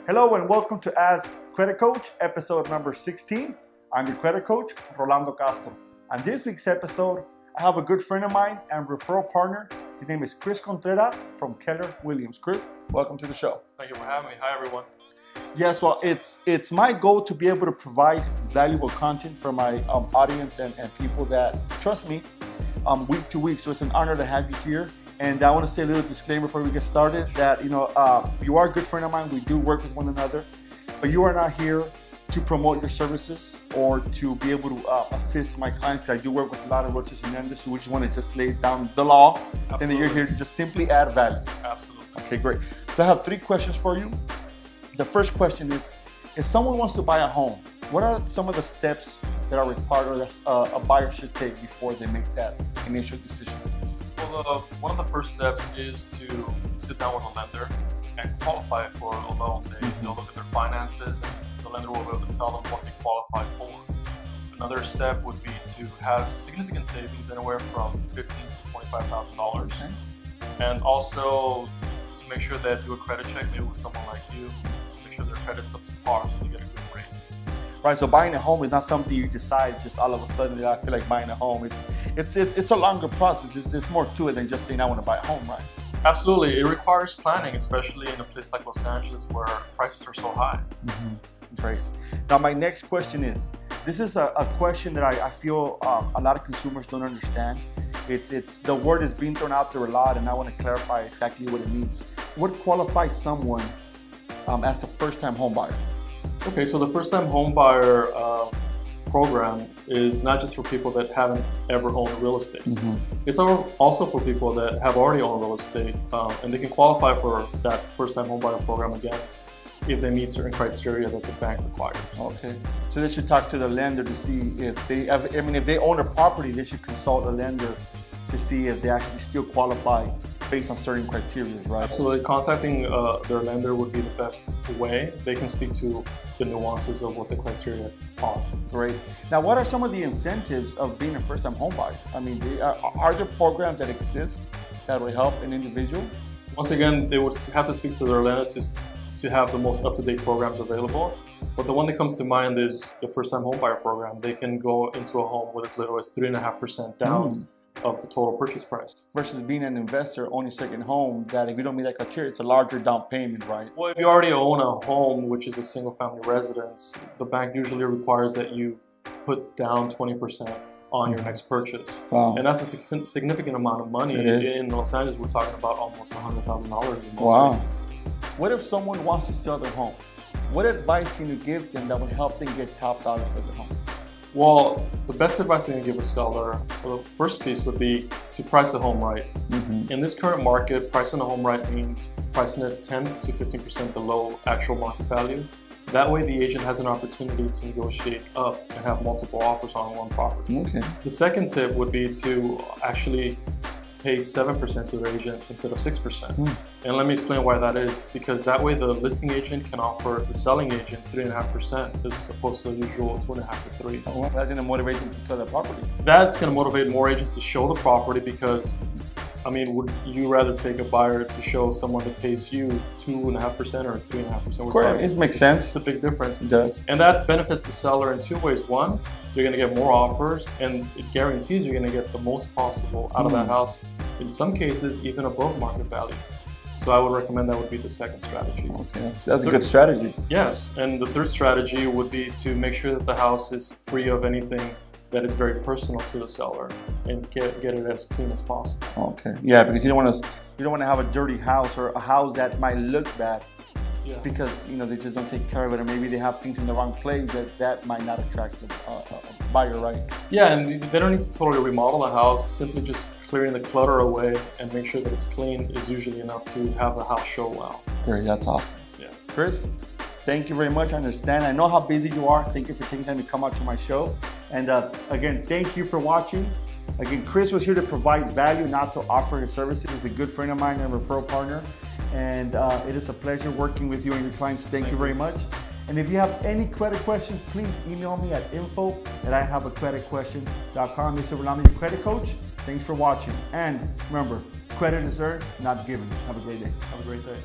Hello and welcome to As Credit Coach, episode number 16. I'm your credit coach, Rolando Castro. On this week's episode, I have a good friend of mine and referral partner. His name is Cris Contreras from Keller Williams. Cris, welcome to the show. Thank you for having me. Hi, everyone. Yes, well, it's my goal to be able to provide valuable content for my audience and people that trust me week to week. So it's an honor to have you here. And I want to say a little disclaimer before we get started that, you are a good friend of mine. We do work with one another, but you are not here to promote your services or to be able to assist my clients. I do work with a lot of realtors in the industry. We just want to just lay down the law. Absolutely. And then you're here to just simply add value. Absolutely. Okay, great. So I have 3 questions for you. The first question is, if someone wants to buy a home, what are some of the steps that are required or that a buyer should take before they make that initial decision? Well, one of the first steps is to sit down with a lender and qualify for a loan. They'll look at their finances and the lender will be able to tell them what they qualify for. Another step would be to have significant savings, anywhere from $15,000 to $25,000. Okay. And also to make sure that do a credit check, maybe with someone like you, to make sure their credit's up to par so they get a good rate. Right, so buying a home is not something you decide just all of a sudden that I feel like buying a home. It's a longer process. It's more to it than just saying I want to buy a home, right? Absolutely, it requires planning, especially in a place like Los Angeles where prices are so high. Great. Now my next question is, this is a question that I feel a lot of consumers don't understand. It's the word is being thrown out there a lot, and I want to clarify exactly what it means. What qualifies someone as a first-time home buyer? Okay, so the first-time home buyer program is not just for people that haven't ever owned real estate. It's also for people that have already owned real estate, and they can qualify for that first-time home buyer program again if they meet certain criteria that the bank requires. Okay, so they should talk to the lender to see if they own a property, they should consult a lender to see if they actually still qualify based on certain criteria, right? Absolutely. Contacting their lender would be the best way. They can speak to the nuances of what the criteria are. Great. Now, what are some of the incentives of being a first-time home buyer? I mean, are there programs that exist that will help an individual? Once again, they would have to speak to their lender to have the most up-to-date programs available. But the one that comes to mind is the first-time home buyer program. They can go into a home with as little as 3.5% down of the total purchase price. Versus being an investor owning a second home, that if you don't meet that criteria, it's a larger down payment, right? Well, if you already own a home, which is a single-family residence, the bank usually requires that you put down 20% on your next purchase. Wow. And that's a significant amount of money. It is. In Los Angeles, we're talking about almost $100,000 in most cases. What if someone wants to sell their home? What advice can you give them that would help them get top dollar for their home? Well, the best advice I can give a seller, the first piece would be to price the home right. In this current market, pricing the home right means pricing it 10 to 15% below actual market value. That way, the agent has an opportunity to negotiate up and have multiple offers on one property. Okay. The second tip would be to actually pay 7% to their agent instead of 6%. And let me explain why that is, because that way the listing agent can offer the selling agent 3.5% as opposed to the usual 2.5 to 3. Oh, that's going to motivate them to sell their property. That's going to motivate more agents to show the property because, would you rather take a buyer to show someone that pays you 2.5% or 3.5%? Correct. It makes sense. It's a big difference. It does. And that benefits the seller in 2 ways. One, you're going to get more offers, and it guarantees you're going to get the most possible out of that house. In some cases, even above market value. So I would recommend that would be the second strategy. Okay, that's a good strategy. Yes, and the third strategy would be to make sure that the house is free of anything that is very personal to the seller and get it as clean as possible. Okay, yeah, because you don't want to have a dirty house or a house that might look bad. Yeah. Because they just don't take care of it, or maybe they have things in the wrong place that might not attract a buyer, right? Yeah, and they don't need to totally remodel the house. Simply just clearing the clutter away and make sure that it's clean is usually enough to have the house show well. Great, that's awesome. Yes. Cris, thank you very much. I understand. I know how busy you are. Thank you for taking time to come out to my show. And again, thank you for watching. Again, Cris was here to provide value, not to offer his services. He's a good friend of mine and a referral partner. And it is a pleasure working with you and your clients. Thank you very much. And if you have any credit questions, please email me at info@ihaveacreditquestion.com. Mr. Rolando, your credit coach. Thanks for watching. And remember, credit is earned, not given. Have a great day. Have a great day.